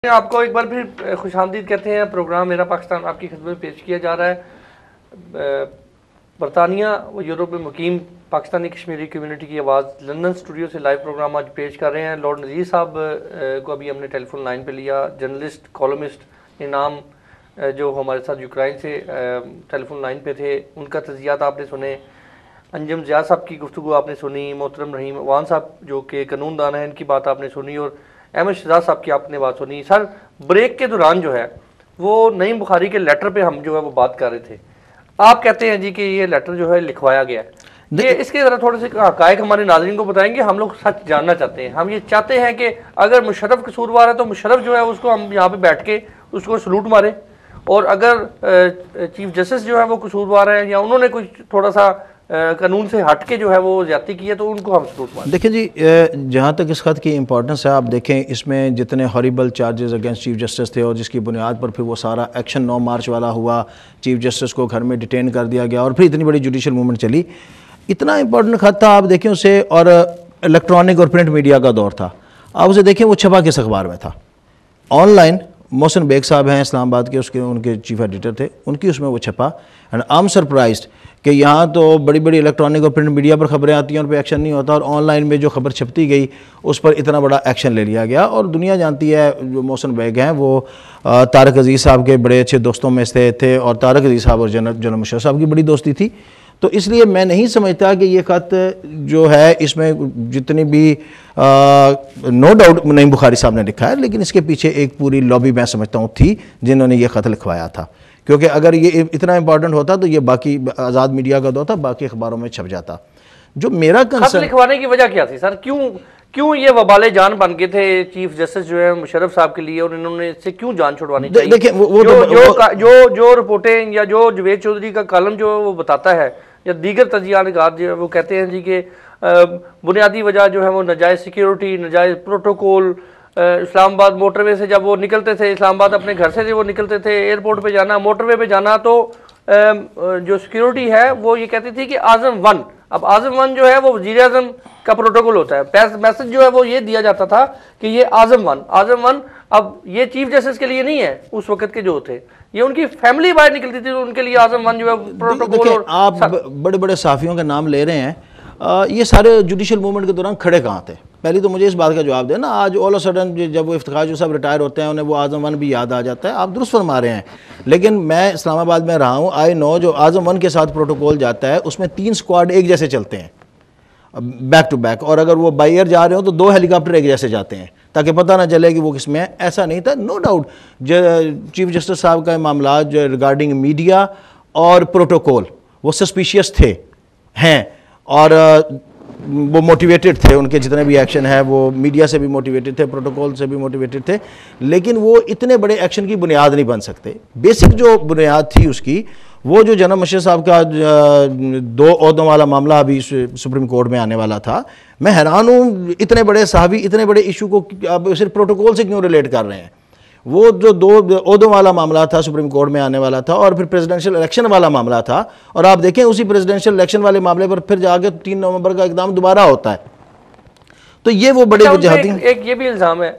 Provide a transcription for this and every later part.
आपको एक बार फिर खुशामदीद कहते हैं। प्रोग्राम मेरा पाकिस्तान आपकी खिदमत में पेश किया जा रहा है। बरतानिया व यूरोप में मुकीम पाकिस्तानी कश्मीरी कम्युनिटी की आवाज़ लंदन स्टूडियो से लाइव प्रोग्राम आज पेश कर रहे हैं। लॉर्ड नज़ीर साहब को अभी हमने टेलीफोन लाइन पे लिया। जर्नलिस्ट कॉलमिस्ट इनाम जो हमारे साथ यूक्रेन से टेलीफोन लाइन पे थे, उनका तज़ियात आपने सुने। अंजम ज़िया साहब की गुफ्तगू आपने सुनी। मोहतरम रहीम अवान साहब जो कि कानूनदान हैं, इनकी बात आपने सुनी। और अहमद शहजाद साहब की आपने बात सुनी। सर, ब्रेक के दौरान जो है वो नईम बुखारी के लेटर पे हम जो है वो बात कर रहे थे। आप कहते हैं जी कि ये लेटर जो है लिखवाया गया है। ये इसके ज़रा थोड़े से हक़ाइक़ हमारे नाज़रीन को बताएंगे। हम लोग सच जानना चाहते हैं। हम ये चाहते हैं कि अगर मुशर्रफ कसूरवार है तो मुशर्रफ जो है उसको हम यहाँ पे बैठ के उसको सलूट मारें, और अगर चीफ जस्टिस जो है वो कसूरवार है या उन्होंने कुछ थोड़ा सा कानून से हट के जो है वो ज्यादती की है तो उनको हम सलूट मारें। देखिए जी, जहाँ तक इस खत की इंपॉर्टेंस है, आप देखें इसमें जितने horrible charges against chief justice थे और जिसकी बुनियाद पर फिर वो सारा एक्शन 9 मार्च वाला हुआ, चीफ जस्टिस को घर में डिटेन कर दिया गया और फिर इतनी बड़ी जुडिशल मूवमेंट चली। इतना इंपॉर्टेंट खत था, आप देखें उसे, और इलेक्ट्रॉनिक और प्रिंट मीडिया का दौर था। आप उसे देखें, वो छपा किस अखबार में था? ऑनलाइन मोहसिन बेग साहब हैं इस्लामाबाद के, उसके उनके चीफ एडिटर थे, उनकी उसमें वो छपा। एंड आई एम सरप्राइज्ड कि यहाँ तो बड़ी बड़ी इलेक्ट्रॉनिक और प्रिंट मीडिया पर खबरें आती हैं, उन पर एक्शन नहीं होता, और ऑनलाइन में जो खबर छपती गई उस पर इतना बड़ा एक्शन ले लिया गया। और दुनिया जानती है, जो मोहसिन बेग हैं वो तारक अजीज़ साहब के बड़े अच्छे दोस्तों में से थे, और तारक अजीज़ साहब और जनरल मुशर्रफ साहब की बड़ी दोस्ती थी। तो इसलिए मैं नहीं समझता कि ये ख़त जो है इसमें जितनी भी नो डाउट नईम बुखारी साहब ने लिखा है, लेकिन इसके पीछे एक पूरी लॉबी मैं समझता हूँ थी जिन्होंने ये ख़त लिखवाया था। क्योंकि अगर ये इतना इंपॉर्टेंट होता तो ये बाकी आज़ाद मीडिया का दौर था, बाकी अखबारों में छप जाता। जो मेरा कंसर्न, लिखवाने की वजह क्या थी सर? क्यों ये वबाले जान बन गए थे चीफ जस्टिस जो है मुशर्रफ साहब के लिए, और इन्होंने इससे क्यों जान छुड़वानी चाहिए? देखिए जो रिपोर्टें या जो जवेद चौधरी का कॉलम जो है वो बताता है, या दीगर तजियानकार जो है वो कहते हैं जी कि बुनियादी वजह जो है वो नजायज़ सिक्योरिटी, नजायज़ प्रोटोकॉल। इस्लामाबाद मोटरवे से जब वो निकलते थे, इस्लामाबाद अपने घर से जब वो निकलते थे एयरपोर्ट पे जाना, मोटरवे पे जाना, तो जो सिक्योरिटी है वो ये कहती थी कि आज़म 1। अब आज़म 1 जो है वो वज़ीर आज़म का प्रोटोकॉल होता है। मैसेज जो है वो ये दिया जाता था कि ये आज़म 1। अब ये चीफ जस्टिस के लिए नहीं है, उस वक्त के जो थे, ये उनकी फैमिली बाहर निकलती थी, तो उनके लिए आज़म 1 जो है प्रोटोकॉल। आप बड़े बड़े साफियों का नाम ले रहे हैं, ये सारे जुडिशल मूवमेंट के दौरान खड़े कहाँ थे? पहले तो मुझे इस बात का जवाब देना। आज ऑल ऑफ सडन जब वो इफ्तिखार जो सब रिटायर होते हैं, उन्हें वो आज़म 1 भी याद आ जाता है। आप दुरुस्त फरमा रहे हैं, लेकिन मैं इस्लामाबाद में रहा हूँ, आई नो जो आज़म 1 के साथ प्रोटोकॉल जाता है उसमें 3 स्क्वाड एक जैसे चलते हैं बैक टू बैक, और अगर वो बाई एयर जा रहे हो तो 2 हेलीकॉप्टर एक जैसे जाते हैं ताकि पता ना चले कि वो किसमें है। ऐसा नहीं था। नो डाउट चीफ जस्टिस साहब का मामला जो रिगार्डिंग मीडिया और प्रोटोकॉल वो सस्पिशियस हैं, और वो मोटिवेटेड थे। उनके जितने भी एक्शन है वो मीडिया से भी मोटिवेटेड थे, प्रोटोकॉल से भी मोटिवेटेड थे, लेकिन वो इतने बड़े एक्शन की बुनियाद नहीं बन सकते। बेसिक जो बुनियाद थी उसकी, वो जो जनरल मुशर्रफ साहब का 2 ओहदों वाला मामला अभी सुप्रीम कोर्ट में आने वाला था, मैं हैरान हूँ इतने बड़े साहबी इतने बड़े इशू को आप सिर्फ प्रोटोकॉल से क्यों रिलेट कर रहे हैं। वो जो 2 ओहदों वाला मामला था सुप्रीम कोर्ट में आने वाला था, और फिर प्रेसिडेंशियल इलेक्शन वाला मामला था, और आप देखें उसी प्रेसिडेंशियल इलेक्शन वाले मामले पर फिर जाके 3 नवंबर का इक़दाम दोबारा होता है। तो ये वो बड़े वजहाती। एक ये भी इल्ज़ाम है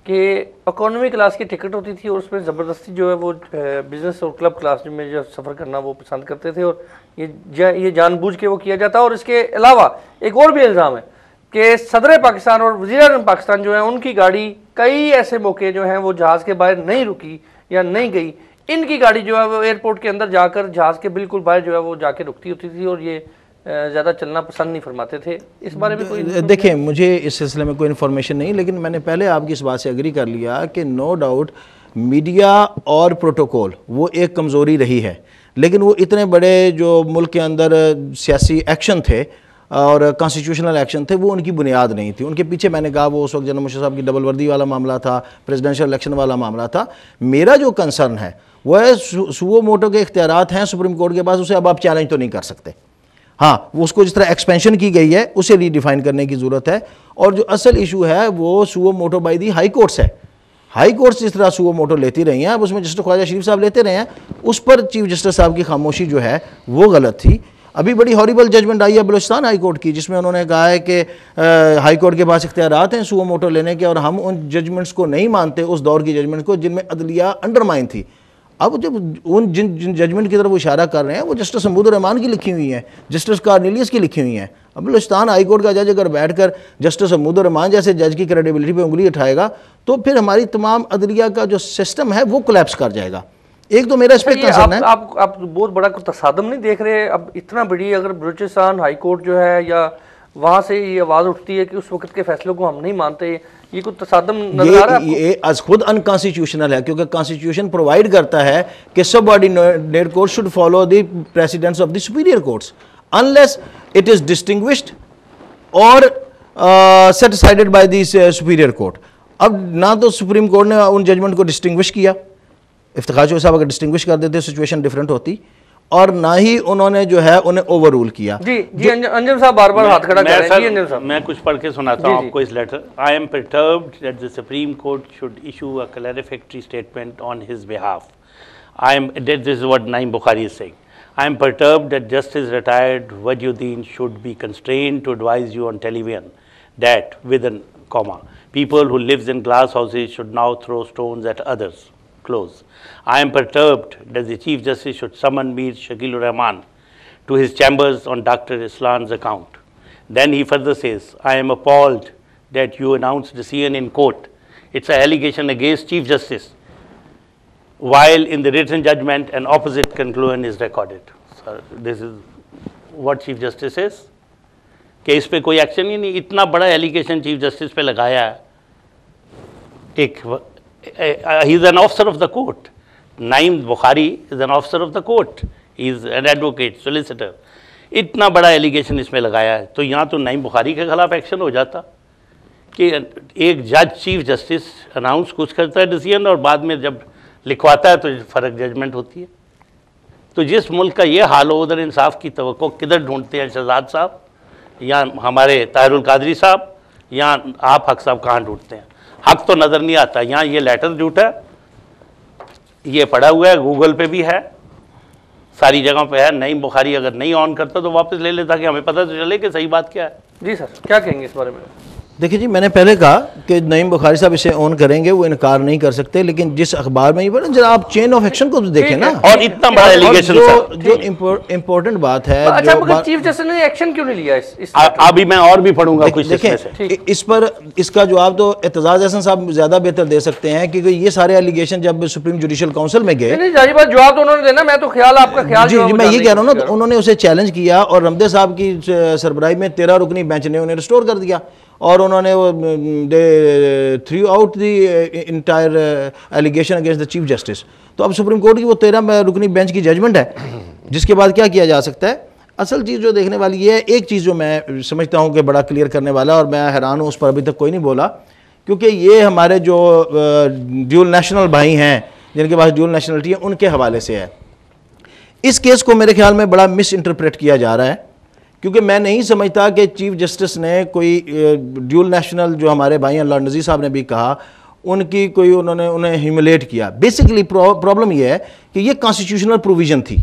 कि इकोनॉमी क्लास की टिकट होती थी और उसमें ज़बरदस्ती जो है वो बिजनेस और क्लब क्लास में जो सफ़र करना वो पसंद करते थे, और ये जानबूझ के वो किया जाता। और इसके अलावा एक और भी इल्ज़ाम है कि सदर पाकिस्तान और वज़ीर आज़म पाकिस्तान जो है उनकी गाड़ी कई ऐसे मौके जो हैं वो जहाज़ के बाहर नहीं रुकी या नहीं गई। इनकी गाड़ी जो है वो एयरपोर्ट के अंदर जाकर जहाज़ के बिल्कुल बाहर जो है वो जाके रुकती होती थी, और ये ज़्यादा चलना पसंद नहीं फरमाते थे। इस बारे में कोई देखिए, मुझे इस सिलसिले में कोई इन्फॉर्मेशन नहीं, लेकिन मैंने पहले आपकी इस बात से एग्री कर लिया कि नो डाउट मीडिया और प्रोटोकॉल वो एक कमज़ोरी रही है, लेकिन वो इतने बड़े जो मुल्क के अंदर सियासी एक्शन थे और कॉन्स्टिट्यूशनल एक्शन थे वो उनकी बुनियाद नहीं थी। उनके पीछे मैंने कहा वो उस वक्त जनरल मुशर्रफ साहब की डबल वर्दी वाला मामला था, प्रेसिडेंशियल इलेक्शन वाला मामला था। मेरा जो कंसर्न है वो है सुओ मोटो के इख्तियारात हैं सुप्रीम कोर्ट के पास, उसे अब आप चैलेंज तो नहीं कर सकते। हाँ, वो उसको जिस तरह एक्सपेंशन की गई है उसे रीडिफाइन करने की ज़रूरत है, और जो असल इशू है वो suo motu by the high courts है। हाई कोर्ट्स जिस तरह सुओ मोटो लेती रही हैं, अब उसमें जस्टिस ख्वाजा शरीफ साहब लेते रहे हैं, उस पर चीफ जस्टिस साहब की खामोशी जो है वो गलत थी। अभी बड़ी हॉरिबल जजमेंट आई है बलूचिस्तान हाई कोर्ट की, जिसमें उन्होंने कहा है कि हाई कोर्ट के पास इख्तियारात हैं सुओ मोटो लेने के, और हम उन जजमेंट्स को नहीं मानते, उस दौर की जजमेंट को जिनमें अदलिया अंडरमाइन थी। अब जब उन जिन जजमेंट की तरफ वो इशारा कर रहे हैं वो जस्टिस महमूद रहमान की लिखी हुई हैं, जस्टिस कार्नेलियस की लिखी हुई हैं। अब बलूचिस्तान हाई कोर्ट का जज अगर बैठकर जस्टिस महमूद रहमान जैसे जज की क्रेडिबिलिटी पे उंगली उठाएगा तो फिर हमारी तमाम अदलिया का जो सिस्टम है वो कोलैप्स कर जाएगा। एक तो मेरा इस पर कंसर्न है। आप बहुत बड़ा कोई तसादम नहीं देख रहे? अब इतना बड़ी अगर बलूचिस्तान हाई कोर्ट जो है या वहाँ से ये आवाज़ उठती है कि उस वक्त के फैसलों को हम नहीं मानते, ये कोई तसादम नजर आ रहा है? ये आज खुद अनकॉन्स्टिट्यूशनल है, क्योंकि कॉन्स्टिट्यूशन प्रोवाइड करता है कि subordinate court should follow the precedents of the superior courts unless it is distinguished और set asided by the superior court. अब ना तो सुप्रीम कोर्ट ने उन जजमेंट को डिस्टिंग्विश किया, इफ्तिखार चौधरी साहब अगर डिस्टिंग्विश कर देते सिचुएशन डिफरेंट होती, और ना ही उन्होंने जो है उन्हें ओवर रूल किया। जी जी अंजम साहब बार बार हाथ खड़ा कर रहे हैं। जी अंजम साहब, मैं कुछ पढ़ के सुनाता हूँ आपको इस letter. I am perturbed that the Supreme Court should issue a clarificatory statement on his behalf. This is what Naeem Bukhari is saying. I am perturbed that Justice retired Wajhuddin should be constrained to advise you on television that, with a comma, people who lives in glass houses should now throw stones at others. Close. I am perturbed that the Chief Justice should summon Mir Shakil Rahman to his chambers on Dr. Islam's account. Then he further says, I am appalled that you announced decision in court. It's an allegation against Chief Justice, while in the written judgment an opposite conclusion is recorded. So this is what Chief Justice says. कि इस पे कोई action ही नहीं, इतना बड़ा allegation chief justice पे लगाया है। एक he is an officer of the court. Naeem Bukhari is an officer of the court. He is an advocate, solicitor. इतना बड़ा एलिगेशन इसमें लगाया है, तो यहाँ तो नईम बुखारी के खिलाफ एक्शन हो जाता कि एक जज चीफ जस्टिस अनाउंस कुछ करता है डिसीजन और बाद में जब लिखवाता है तो फ़र्क जजमेंट होती है। तो जिस मुल्क का ये हाल हो उधर इंसाफ की तवक्को किधर ढूंढते हैं शहजाद साहब या हमारे ताहिरुल कादरी साहब या आप हक साहब कहाँ ढूंढते हैं? हक तो नज़र नहीं आता। यहाँ ये लेटर झूठा है, ये पड़ा हुआ है, गूगल पे भी है, सारी जगह पे है। नईम बुखारी अगर नहीं ऑन करता तो वापस ले लेता कि हमें पता तो चले कि सही बात क्या है। जी सर, क्या कहेंगे इस बारे में? देखिए जी, मैंने पहले कहा कि नईम बुखारी साहब इसे ऑन करेंगे, वो इनकार नहीं कर सकते, लेकिन जिस अखबार में ये पढ़े जरा आप चेन ऑफ एक्शन को तो देखें ना। और इतना बड़ा एलिगेशन जो इम्पोर्टेंट बात है, अच्छा मगर चीफ जस्टिस ने एक्शन क्यों नहीं लिया इस अभी मैं और भी पढ़ूंगा कुछ इसमें से। इस पर इसका जवाब तो एतजाज हसन साहब ज्यादा बेहतर दे सकते हैं, क्योंकि ये सारे एलिगेशन जब सुप्रीम जुडिशियल काउंसिल में गए, जवाब तो उन्होंने देना, मैं तो ख्याल आपका ख्याल जी मैं ये कह रहा हूँ ना, तो उन्होंने उसे चैलेंज किया और रमदे साहब की सरबराही में 13 रुकनी बेंच ने उन्हें रिस्टोर कर दिया और उन्होंने वो they throughout the entire allegation against the chief justice. तो अब सुप्रीम कोर्ट की वो 13 रुकनी बेंच की जजमेंट है, जिसके बाद क्या किया जा सकता है। असल चीज़ जो देखने वाली है, एक चीज़ जो मैं समझता हूँ कि बड़ा क्लियर करने वाला, और मैं हैरान हूँ उस पर अभी तक कोई नहीं बोला, क्योंकि ये हमारे जो ड्यूल नेशनल भाई हैं जिनके पास ड्यूल नेशनलिटी है उनके हवाले से है। इस केस को मेरे ख्याल में बड़ा मिस इंटरप्रेट किया जा रहा है, क्योंकि मैं नहीं समझता कि चीफ जस्टिस ने कोई ड्यूल नेशनल जो हमारे भाई हैं, लॉर्ड नज़ीर साहब ने भी कहा, उनकी कोई उन्हें ह्यूमिलेट किया। बेसिकली प्रॉब्लम यह है कि ये कॉन्स्टिट्यूशनल प्रोविज़न थी,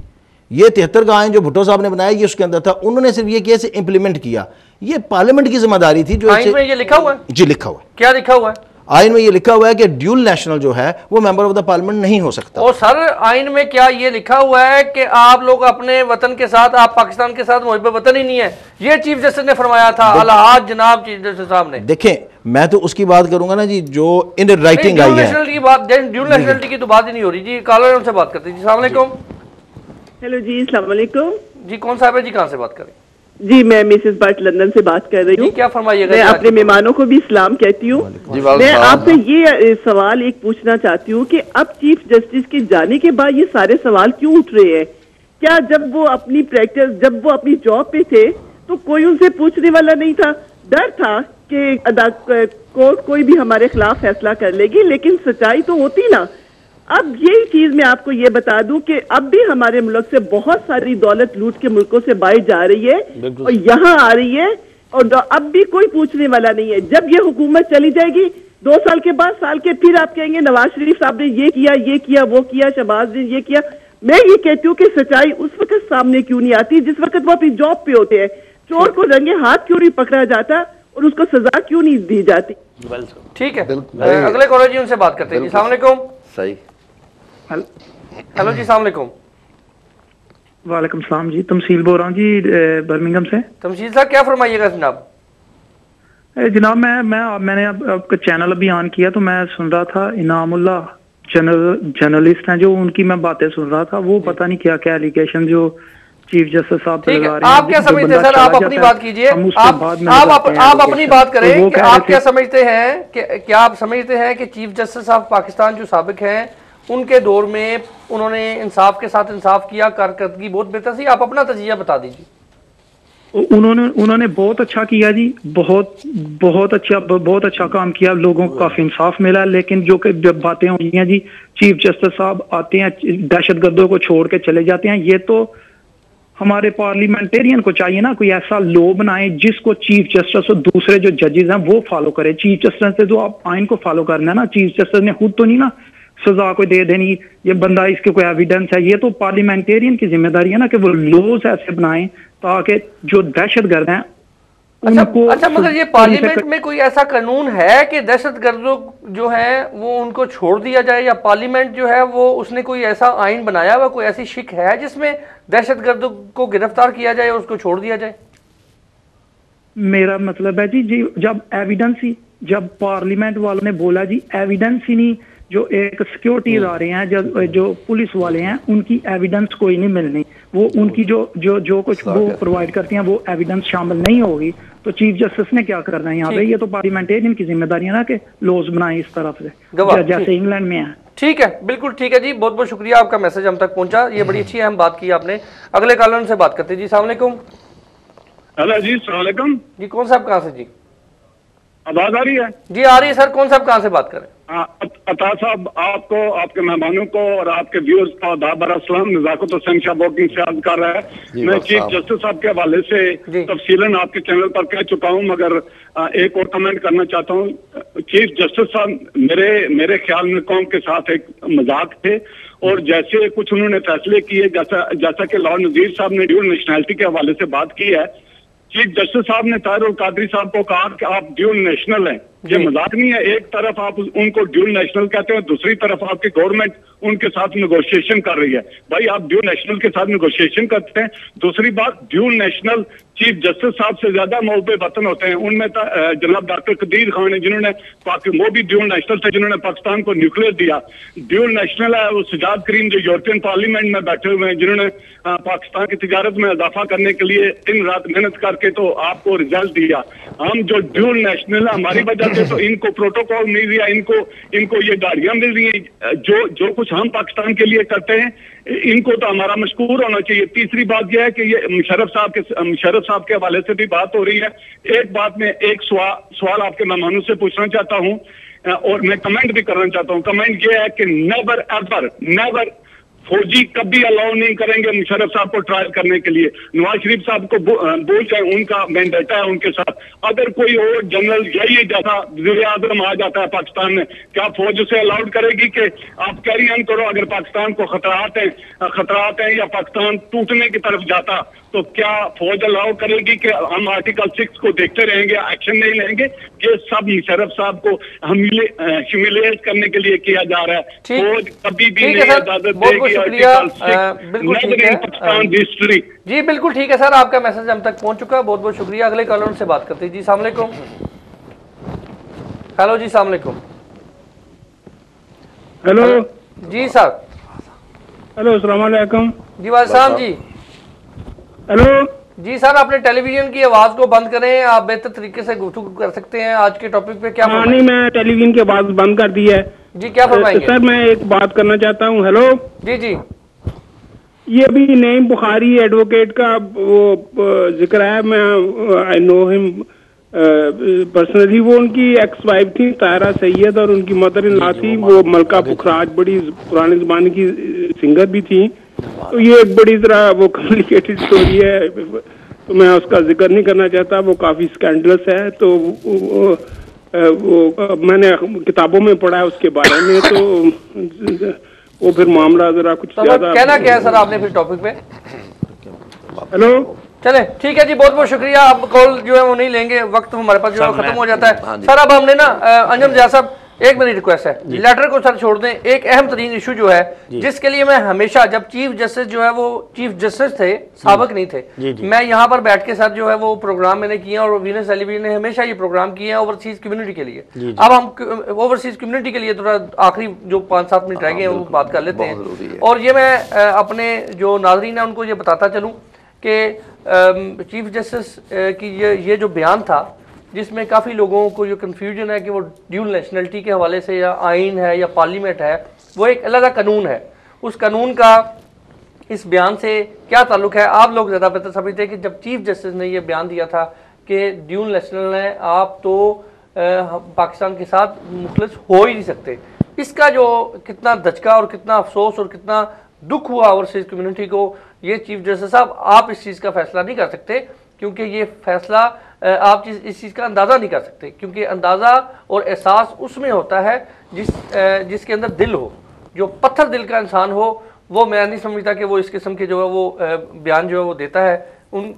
ये 73 का आइन जो भुट्टो साहब ने बनाया ये उसके अंदर था, उन्होंने सिर्फ ये कैसे इंप्लीमेंट किया, ये पार्लियामेंट की जिम्मेदारी थी। जो आइन में ये लिखा हुआ है? जी लिखा हुआ है। क्या लिखा हुआ है आइन में? ये लिखा हुआ है कि ड्यूल नेशनल जो है वो मेंबर ऑफ द पार्लियामेंट नहीं हो सकता। और सर आइन में क्या ये लिखा हुआ है कि आप लोग अपने वतन के साथ, आप पाकिस्तान के साथ मुहब्बत वतन ही नहीं है? ये चीफ जस्टिस ने फरमाया था, अल्लाह जनाब चीफ जस्टिस साहब ने। देखें, मैं तो उसकी बात करूंगा ना जी जो इन राइटिंग आई है। ड्यूल नेशनलिटी की तो बात ही नहीं हो रही जी। कॉलर उनसे बात करते हैं जी। अस्सलाम वालेकुम। हेलो जी, अस्सलाम वालेकुम जी। कौन साहब है जी, कहाँ से बात करें? जी मैं मिसेस भट्ट लंदन से बात कर रही हूँ। क्या फरमाइएगा? मैं अपने मेहमानों को भी सलाम कहती हूँ। मैं आपसे ये सवाल एक पूछना चाहती हूँ कि अब चीफ जस्टिस के जाने के बाद ये सारे सवाल क्यों उठ रहे हैं? क्या जब वो अपनी प्रैक्टिस, जब वो अपनी जॉब पे थे तो कोई उनसे पूछने वाला नहीं था? डर था कि कोर्ट कोई भी हमारे खिलाफ फैसला कर लेगी, लेकिन सच्चाई तो होती ना। अब यही चीज मैं आपको ये बता दूं कि अब भी हमारे मुल्क से बहुत सारी दौलत लूट के मुल्कों से बाहर जा रही है और यहाँ आ रही है, और अब भी कोई पूछने वाला नहीं है। जब ये हुकूमत चली जाएगी 2 साल के बाद, साल के, फिर आप कहेंगे नवाज शरीफ साहब ने ये किया, वो किया, शहबाज ने ये किया। मैं ये कहती हूँ कि सच्चाई उस वक्त सामने क्यों नहीं आती जिस वक्त वो अपनी जॉब पे होते हैं? चोर को रंगे हाथ क्यों नहीं पकड़ा जाता और उसको सजा क्यों नहीं दी जाती? ठीक है, अगले कॉलर जी उनसे बात करते हैं। जी अस्सलाम वालेकुम। सही। हेलो जी, अस्सलाम वालेकुम। वालेकुम सलाम जी, तमसील बोल रहा हूँ जी, बर्मिंघम से। तमसील साहब क्या फरमाइएगा जनाब? जनाब मैंने आपका चैनल अभी ऑन किया तो मैं सुन रहा था, इनामुल्ला जर्नलिस्ट हैं जो, उनकी मैं बातें सुन रहा था। वो पता नहीं क्या क्या एलिगेशन जो चीफ जस्टिस साहब पे लगा रहे हैं। आप क्या समझते हैं सर? आप अपनी बात कीजिए, आप अपनी बात करें कि आप क्या समझते हैं कि क्या आप समझते हैं कि चीफ जस्टिस ऑफ पाकिस्तान जो साबिक हैं उनके दौर में उन्होंने इंसाफ के साथ इंसाफ किया, कारकर्दगी बहुत बेहतर थी? आप अपना तजिया बता दीजिए। उन्होंने बहुत अच्छा किया जी, बहुत अच्छा काम किया, लोगों को काफी इंसाफ मिला। लेकिन जो बातें हुई हैं जी, चीफ जस्टिस साहब आते हैं, दहशतगर्दों को छोड़ के चले जाते हैं। ये तो हमारे पार्लियामेंटेरियन को चाहिए ना, कोई ऐसा लॉ बनाए जिसको चीफ जस्टिस और दूसरे जो जजेस हैं वो फॉलो करे। चीफ जस्टिस से जो आप आइन को फॉलो करना है ना, चीफ जस्टिस ने खुद तो नहीं ना सजा को दे देनी, ये बंदा इसके कोई एविडेंस है। ये तो पार्लियामेंटेरियन की जिम्मेदारी है ना कि वो लॉज ऐसे बनाए ताकि जो दहशतगर्द हैं अच्छा, मगर ये पार्लियामेंट में कोई ऐसा कानून है कि दहशतगर्दों जो है वो उनको छोड़ दिया जाए, या पार्लियामेंट जो है वो उसने कोई ऐसा आइन बनाया हुआ, कोई ऐसी शिक है जिसमें दहशतगर्दों को गिरफ्तार किया जाए और उसको छोड़ दिया जाए? मेरा मतलब है जी जब एविडेंस ही, जब पार्लियामेंट वालों ने बोला जी एविडेंस ही नहीं, जो एक सिक्योरिटी इदारे हैं, जो पुलिस वाले हैं, उनकी एविडेंस कोई नहीं मिलनी, वो उनकी जो कुछ वो प्रोवाइड करती हैं वो एविडेंस शामिल नहीं होगी, तो चीफ जस्टिस ने क्या करना है यहाँ पे? ये तो पार्लियामेंटेरियन की जिम्मेदारी है ना कि लॉज बनाए इस तरफ से, जैसे इंग्लैंड में है। ठीक है, बिल्कुल ठीक है जी, बहुत बहुत शुक्रिया, आपका मैसेज हम तक पहुंचा, ये बड़ी अच्छी अहम बात की आपने। अगले कॉलर से बात करते हैं। जी अस्सलाम वालेकुम। हेलो जी, अस्सलाम वालेकुम जी। कौन साहब कहाँ से? जी आवाज आ रही है? जी आ रही है सर। कौन साहब कहाँ से बात कर रहे हैं? अता साहब, आपको, आपके मेहमानों को और आपके व्यूअर्स का दाबर अस्सलाम। नज़ाकत हुसैन शाह वॉकिंग से अर्ज कर रहा है। मैं चीफ जस्टिस साहब के हवाले से तफसीलन आपके चैनल पर कह चुका हूं, मगर एक और कमेंट करना चाहता हूं। चीफ जस्टिस साहब मेरे ख्याल में कौम के साथ एक मजाक थे, और जैसे कुछ उन्होंने फैसले किए, जैसा कि लॉ नजीर साहब ने ड्यूल नेशनैलिटी के हवाले से बात की है, चीफ जस्टिस साहब ने ताहिर उल कादरी साहब को कहा कि आप ड्यूल नेशनल हैं। ये मजाक नहीं है। एक तरफ आप उनको ड्यूल नेशनल कहते हैं, दूसरी तरफ आपकी गवर्नमेंट उनके साथ नेगोशिएशन कर रही है। भाई, आप ड्यूल नेशनल के साथ नेगोशिएशन करते हैं। दूसरी बात, ड्यूल नेशनल चीफ जस्टिस साहब से ज्यादा मौके वतन होते हैं। उनमें जनाब डॉक्टर कदीर खान है, जिन्होंने वो भी ड्यूल नेशनल थे, जिन्होंने पाकिस्तान को न्यूक्लियर दिया। ड्यूल नेशनल है वो सजाद करीम, जो यूरोपियन पार्लियामेंट में बैठे हुए हैं, जिन्होंने पाकिस्तान की तिजारत में इजाफा करने के लिए दिन रात मेहनत करके तो आपको रिजल्ट दिया। हम जो ड्यूल नेशनल है, हमारी वजह से तो इनको प्रोटोकॉल मिल रहा, इनको ये गाड़ियां मिल रही हैं। जो कुछ हम पाकिस्तान के लिए करते हैं, इनको तो हमारा मशकूर होना चाहिए। तीसरी बात यह है कि ये मुशर्रफ साहब के हवाले से भी बात हो रही है। एक बात में एक सवाल आपके मेहमानों से पूछना चाहता हूं, और मैं कमेंट भी करना चाहता हूं। कमेंट ये है कि नेवर फौजी कभी अलाउ नहीं करेंगे मुशर्रफ साहब को ट्रायल करने के लिए। नवाज शरीफ साहब को बोल जाए, उनका मैंडेटा है उनके साथ। अगर कोई और जनरल यही जैसा वज़ीर आज़म आ जाता है पाकिस्तान में, क्या फौज उसे अलाउड करेगी कि आप कैरी ऑन करो? अगर पाकिस्तान को खतरात हैं या पाकिस्तान टूटने की तरफ जाता, तो क्या फौज अलाउ करेगी कि हम आर्टिकल 6 को देखते रहेंगे, एक्शन नहीं लेंगे? ये सब मुशर्रफ साहब को ह्यूमिलिएट करने के लिए किया जा रहा है। फौज कभी भी नहीं इजाजत देगी। बिल्कुल ठीक है जी, बिल्कुल ठीक है सर, आपका मैसेज हम तक पहुंच चुका है, बहुत बहुत शुक्रिया। अगले कॉलर से बात करते हैं। जी अस्सलाम वालेकुम। हेलो जी, अस्सलाम वालेकुम। हेलो जी साहब। हेलो, अस्सलाम वालेकुम। जी वालेकुम जी। हेलो जी सर, अपने टेलीविजन की आवाज को बंद करें, आप बेहतर तरीके से गुफ्तगू कर सकते हैं। आज के टॉपिक पे क्या? नहीं, मैं टेलीविजन की आवाज बंद कर दी है जी, क्या फरमाएंगे? सर, मैं एक बात करना चाहता हूँ। हेलो जी। ये अभी नईम बुखारी एडवोकेट का वो जिक्र है, मैं आई नो हिम पर्सनली। वो उनकी एक्स वाइफ थी ताहिरा सैयद, और उनकी मदर इन लॉ थी वो मलका पुखराज, बड़ी पुराने जमाने की सिंगर भी थी। तो ये एक बड़ी तरह वो कॉम्प्लिकेटेड स्टोरी है, तो मैं उसका जिक्र नहीं करना चाहता, वो काफी स्कैंडलस है। तो वो मैंने किताबों में पढ़ा है उसके बारे में। तो वो फिर मामला जरा कुछ तो ज्यादा। कहना क्या है सर आपने फिर टॉपिक पे? हेलो, चले ठीक है जी, बहुत बहुत शुक्रिया। अब कॉल जो है वो नहीं लेंगे, वक्त हमारे पास जो है खत्म हो जाता है। सर अब हमने ना अंजम जिया साहब एक मेरी रिक्वेस्ट है, लेटर को सर छोड़ दें। एक अहम तरीन इशू जो है जिसके लिए मैं हमेशा, जब चीफ जस्टिस जो है वो चीफ जस्टिस थे, साबिक नहीं थे, मैं यहाँ पर बैठ के सर जो है वो प्रोग्राम मैंने किया और वीनस अली ने हमेशा ये प्रोग्राम किए हैं ओवरसीज कम्युनिटी के लिए। अब हम ओवरसीज कम्युनिटी के लिए थोड़ा आखिरी जो 5-7 मिनट रह गए हैं वो बात कर लेते हैं। और ये मैं अपने जो नाजरीन है उनको ये बताता चलूँ कि चीफ जस्टिस की ये जो बयान था जिसमें काफ़ी लोगों को जो कन्फ्यूजन है कि वो ड्यूल नेशनलिटी के हवाले से या आइन है या पार्लियामेंट है, वो एक अलग कानून है, उस कानून का इस बयान से क्या ताल्लुक है। आप लोग ज़्यादा बेहतर समझते हैं कि जब चीफ जस्टिस ने ये बयान दिया था कि ड्यूल नेशनल है, आप तो पाकिस्तान के साथ मुखलिस हो ही नहीं सकते, इसका जो कितना धचका और कितना अफसोस और कितना दुख हुआ ओवरसीज कम्युनिटी को, ये चीफ जस्टिस साहब आप इस चीज़ का फैसला नहीं कर सकते, क्योंकि ये फैसला आप इस चीज़ का अंदाज़ा नहीं कर सकते, क्योंकि अंदाज़ा और एहसास उसमें होता है जिसके अंदर दिल हो, जो पत्थर दिल का इंसान हो। वो मैं नहीं समझता कि वो इस किस्म के जो है वो बयान जो है वो देता है। उन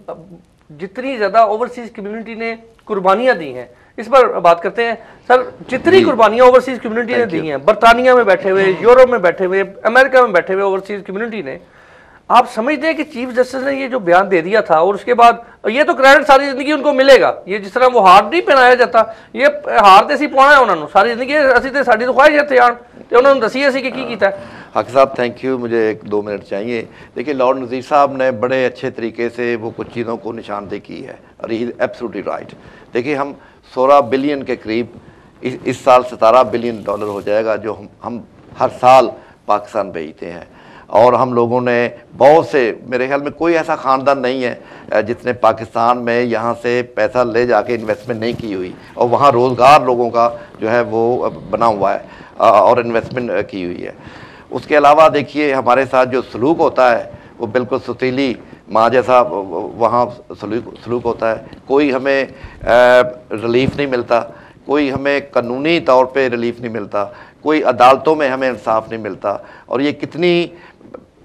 जितनी ज़्यादा ओवरसीज कम्युनिटी ने कुर्बानियाँ दी हैं, इस पर बात करते हैं सर। जितनी कुर्बानियाँ ओवरसीज कम्युनिटी ने दी हैं, बरतानिया में बैठे हुए, यूरोप में बैठे हुए, अमेरिका में बैठे हुए ओवरसीज कम्युनिटी ने, आप समझते हैं कि चीफ जस्टिस ने ये जो बयान दे दिया था और उसके बाद ये तो क्रेडिट सारी जिंदगी उनको मिलेगा, ये जिस तरह वो हार नहीं पहनाया जाता, ये हार तो असी पाना है उन्होंने सारी जिंदगी, असी तो साड़ी तो ख्वाहिश है आन तो उन्होंने दसी असी कि की कीता है। हक साहब थैंक यू, मुझे 1-2 मिनट चाहिए। देखिए लॉर्ड नज़ीर साहब ने बड़े अच्छे तरीके से वो कुछ चीज़ों को निशानदेही की है और ही इज़ एब्सोल्युटली राइट। देखिए हम 16 बिलियन के करीब इस साल 17 बिलियन डॉलर हो जाएगा जो हम हर साल पाकिस्तान भेजते हैं। और हम लोगों ने बहुत से, मेरे ख्याल में कोई ऐसा ख़ानदान नहीं है जिसने पाकिस्तान में यहाँ से पैसा ले जाके इन्वेस्टमेंट नहीं की हुई और वहाँ रोज़गार लोगों का जो है वो बना हुआ है और इन्वेस्टमेंट की हुई है। उसके अलावा देखिए हमारे साथ जो सलूक होता है वो बिल्कुल सुतीली माँ जैसा वहाँ सलूक होता है। कोई हमें रिलीफ नहीं मिलता, कोई हमें कानूनी तौर पे रिलीफ नहीं मिलता, कोई अदालतों में हमें इंसाफ नहीं मिलता, और ये कितनी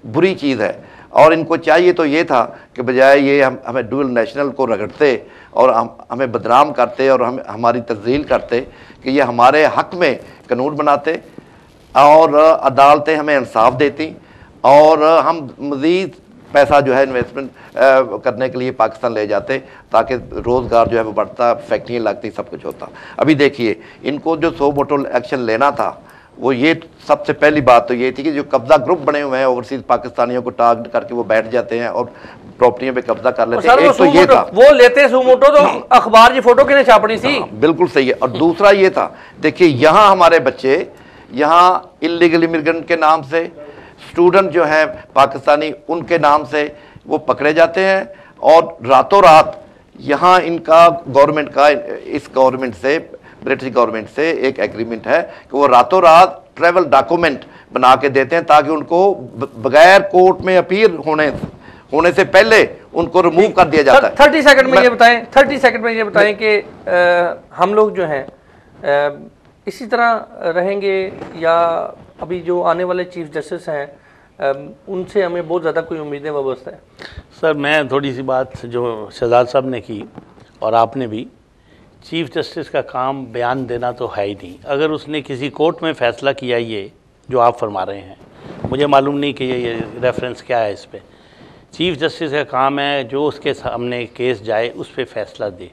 बुरी चीज़ है। और इनको चाहिए तो ये था कि बजाय ये हमें डुअल नेशनल को रगड़ते और हमें बदनाम करते और हमारी तज़लील करते कि ये हमारे हक़ में कानून बनाते और अदालतें हमें इंसाफ देती और हम मज़ीद पैसा जो है इन्वेस्टमेंट करने के लिए पाकिस्तान ले जाते ताकि रोज़गार जो है वो बढ़ता, फैक्ट्रियाँ लगती, सब कुछ होता। अभी देखिए इनको जो सो मोटो एक्शन लेना था वो ये सबसे पहली बात तो ये थी कि जो कब्जा ग्रुप बने हुए हैं ओवरसीज पाकिस्तानियों को टारगेट करके वो बैठ जाते हैं और प्रॉपर्टियों पे कब्जा कर लेते हैं। एक तो ये था वो लेते सुमोटो तो अखबार की फोटो किने छापनी थी, बिल्कुल सही है। और दूसरा ये था, देखिए यहाँ हमारे बच्चे यहाँ इलीगल इमिग्रेंट के नाम से, स्टूडेंट जो है पाकिस्तानी उनके नाम से वो पकड़े जाते हैं और रातों रात यहाँ इनका गवर्नमेंट का, इस गवर्नमेंट से, ब्रिटिश गवर्नमेंट से एक एग्रीमेंट है कि वो रातों रात ट्रैवल डॉक्यूमेंट बना के देते हैं ताकि उनको बगैर कोर्ट में अपील होने से पहले उनको रिमूव कर दिया जाता है। 30 सेकंड में ये बताएं, 30 सेकंड में ये बताएं कि हम लोग जो हैं इसी तरह रहेंगे या अभी जो आने वाले चीफ जस्टिस हैं उनसे हमें बहुत ज़्यादा कोई उम्मीदें वाबस्ता है? सर मैं थोड़ी सी बात जो शहजाद साहब ने की और आपने भी, चीफ जस्टिस का काम बयान देना तो है ही नहीं। अगर उसने किसी कोर्ट में फ़ैसला किया ये जो आप फरमा रहे हैं, मुझे मालूम नहीं कि ये रेफरेंस क्या है इस पर। चीफ जस्टिस का काम है जो उसके सामने केस जाए उस पर फ़ैसला दे,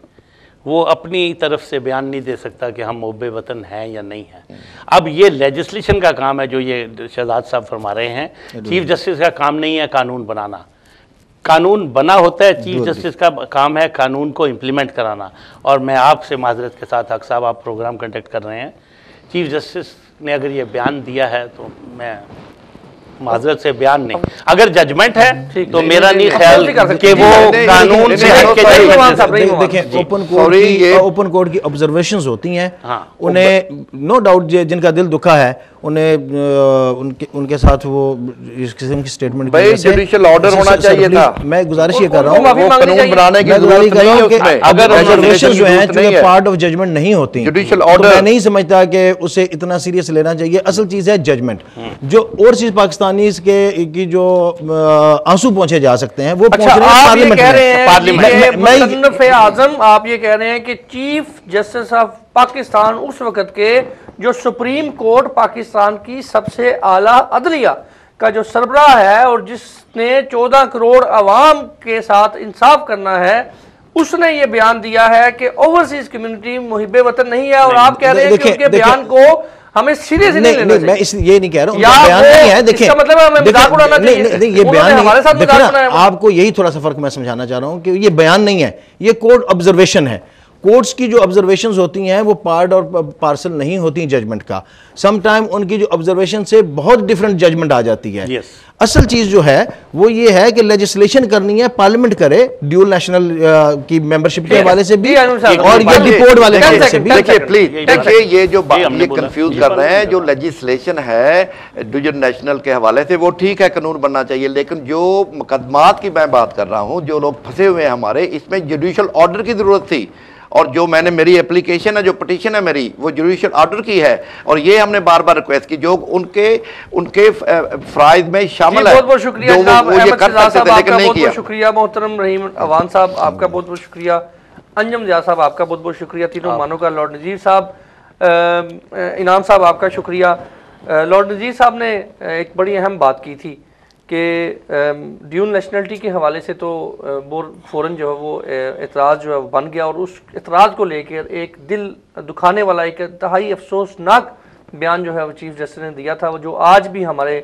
वो अपनी तरफ से बयान नहीं दे सकता कि हम मुहब्बे वतन हैं या नहीं हैं। अब ये लेजिस्लेशन का काम है जो ये शहजाद साहब फरमा रहे हैं। चीफ जस्टिस का काम नहीं है कानून बनाना, कानून बना होता है, चीफ जस्टिस का काम है कानून को इम्प्लीमेंट कराना। और मैं आपसे माजरत के साथ, हक साहब आप प्रोग्राम कंडक्ट कर रहे हैं, चीफ जस्टिस ने अगर ये बयान दिया है तो मैं माजरत से बयान नहीं, अगर जजमेंट है तो मेरा नहीं ख्याल कि वो कानून से हट के जाएगा। देखें ओपन कोर्ट की ऑब्जर्वेशंस होती हैं, उन्हें नो डाउट जिनका दिल दुखा है उन्हें उनके साथ वो इस किस्म की स्टेटमेंट भाई जुडिशियल ऑर्डर होना चाहिए था। मैं गुजारिश ये कर रहा हूँ कानून बनाने की जरूरत नहीं है उसमें। अगर ऑब्जर्वेशन जो हैं जो पार्ट ऑफ जजमेंट नहीं होती, जुडिशियल तो ऑर्डर मैं नहीं समझता कि उसे इतना सीरियस लेना चाहिए। असल चीज है जजमेंट। जो ओवरसीज पाकिस्तानी की जो आंसू पहुंचे जा सकते हैं वो पहुंच रहे हैं पार्लियामेंट में। आजम आप ये कह रहे हैं कि चीफ जस्टिस ऑफ पाकिस्तान उस वक्त के जो सुप्रीम कोर्ट पाकिस्तान की सबसे आला अदलिया का जो सरबराह है और जिसने 14 करोड़ अवाम के साथ इंसाफ करना है, उसने ये बयान दिया है कि ओवरसीज कम्युनिटी मुहिब्बे वतन नहीं है। और आप कह रहे हैं कि उनके बयान को हमें सीरियस नहीं लेना चाहिए। मैं ये नहीं कह रहा हूं बयान नहीं है। देखिए मतलब हमें मजाक उड़ाना चाहिए। नहीं, ये बयान हमारे साथ मजाक उड़ाना है। आपको यही थोड़ा सा फर्क मैं समझाना चाह रहा हूं कि ये बयान नहीं है, ये कोर्ट ऑब्जर्वेशन है। कोर्ट्स की जो ऑब्जर्वेशंस होती हैं वो पार्ट और पार्सल नहीं होती जजमेंट का। सम टाइम उनकी जो ऑब्जर्वेशन से बहुत डिफरेंट जजमेंट आ जाती है। असल चीज जो है वो ये है कि लेजिस्लेशन करनी है, पार्लियामेंट करे ड्यूल नेशनल की मेंबरशिप के हवाले से भी और ये रिपोर्ट वाले से भी। देखिए प्लीज, देखिए ये जो ये कंफ्यूज कर रहे हैं, जो लेजिस्लेशन है ड्यूल नेशनल के हवाले से वो ठीक है, कानून बनना चाहिए, लेकिन जो मुकदमात की मैं बात कर रहा हूँ, जो लोग फंसे हुए हैं हमारे, इसमें जुडिशियल ऑर्डर की जरूरत थी। और जो मैंने मेरी एप्लीकेशन है, जो पिटीशन है मेरी, वो जुडिशियल ऑर्डर की है। और ये हमने बार बार रिक्वेस्ट की, जो उनके फ्राइज में शामिल है। बहुत बहुत शुक्रिया जनाब अहमद शहजाद साहब, आपका बहुत बहुत शुक्रिया। मोहतरम रहीम अवान साहब आपका बहुत बहुत शुक्रिया। अंजम ज़िया साहब आपका बहुत बहुत शुक्रिया। तीनों मानों का। लॉर्ड नज़ीर साहब, इनाम साहब आपका शुक्रिया। लॉर्ड नज़ीर साहब ने एक बड़ी अहम बात की थी कि ड्यूल नेशनलिटी के हवाले से तो फ़ौरन जो है वो एतराज़ जो है वो बन गया, और उस एतराज़ को लेकर एक दिल दुखाने वाला, एक इंतहाई अफसोसनाक बयान जो है वो चीफ़ जस्टिस ने दिया था, वो जो आज भी हमारे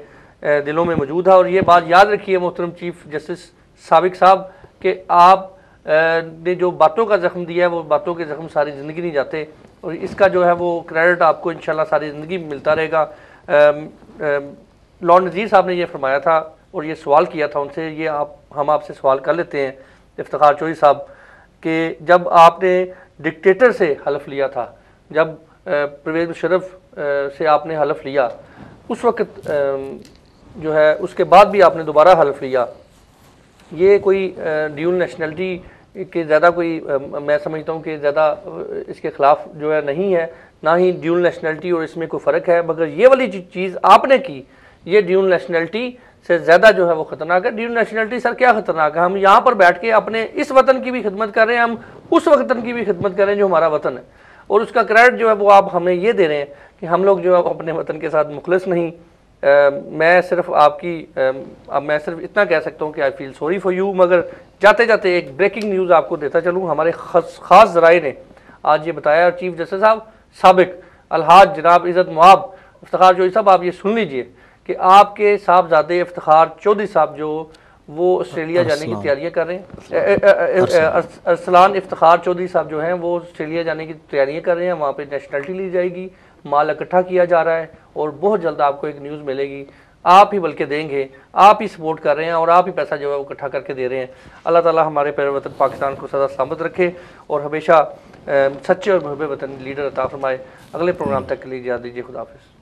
दिलों में मौजूद है। और ये बात याद रखिए मोहतरम चीफ़ जस्टिस साबिक साहब कि आप ने जो बातों का ज़ख्म दिया है वो बातों के ज़ख्म सारी ज़िंदगी नहीं जाते, और इसका जो है वो क्रेडिट आपको इंशाल्लाह सारी ज़िंदगी मिलता रहेगा। लॉर्ड नज़ीर साहब ने ये फरमाया था और ये सवाल किया था उनसे, ये हम आपसे सवाल कर लेते हैं इफ्तिखार चौधरी साहब, कि जब आपने डिक्टेटर से हलफ लिया था, जब परवेज़ मुशर्रफ से आपने हलफ लिया, उस वक्त जो है उसके बाद भी आपने दोबारा हलफ लिया, ये कोई ड्यूल नेशनलिटी के ज़्यादा कोई मैं समझता हूँ कि ज़्यादा इसके ख़िलाफ़ जो है नहीं है, ना ही ड्यूल नेशनलिटी और इसमें कोई फ़र्क है। मगर ये वाली चीज़ आपने की, ये ड्यूल नेशनलिटी से ज़्यादा जो है वो ख़तरनाक है। ड्यूल नेशनलिटी सर क्या ख़तरनाक है? हम यहाँ पर बैठ के अपने इस वतन की भी खिदमत कर रहे हैं, हम उस वतन की भी खिदमत कर रहे हैं जो हमारा वतन है, और उसका क्रेडिट जो है वो आप हमें ये दे रहे हैं कि हम लोग जो है अपने वतन के साथ मुखलिस नहीं। मैं सिर्फ अब मैं सिर्फ इतना कह सकता हूँ कि I feel sorry for you. मगर जाते जाते एक ब्रेकिंग न्यूज़ आपको देता चलूँ, हमारे ख़ास ज़राए ने आज ये बताया, चीफ जस्टिस साहब साबिक अलहाज जनाब इज़्ज़त मुआब इफ्तिखार चौधरी साहब, आप ये सुन लीजिए कि आपके साहबजादे इफ्तिखार चौधरी साहब जो वो ऑस्ट्रेलिया जाने की तैयारियां कर रहे हैं। अरसलान इफ्तिखार चौधरी साहब जो हैं वो ऑस्ट्रेलिया जाने की तैयारियां कर रहे हैं, वहाँ पे नेशनलिटी ली जाएगी, माल इकट्ठा किया जा रहा है, और बहुत जल्द आपको एक न्यूज़ मिलेगी, आप ही बल्कि देंगे, आप ही सपोर्ट कर रहे हैं और आप ही पैसा जो है वो इकट्ठा करके दे रहे हैं। अल्लाह ताला हमारे प्यारे वतन पाकिस्तान को सदा सलामत रखे और हमेशा सच्चे और मुहब्बे वतन लीडर अता फरमाए। अगले प्रोग्राम तक के लिए इजाज़त दीजिए। खुदा हाफिज़।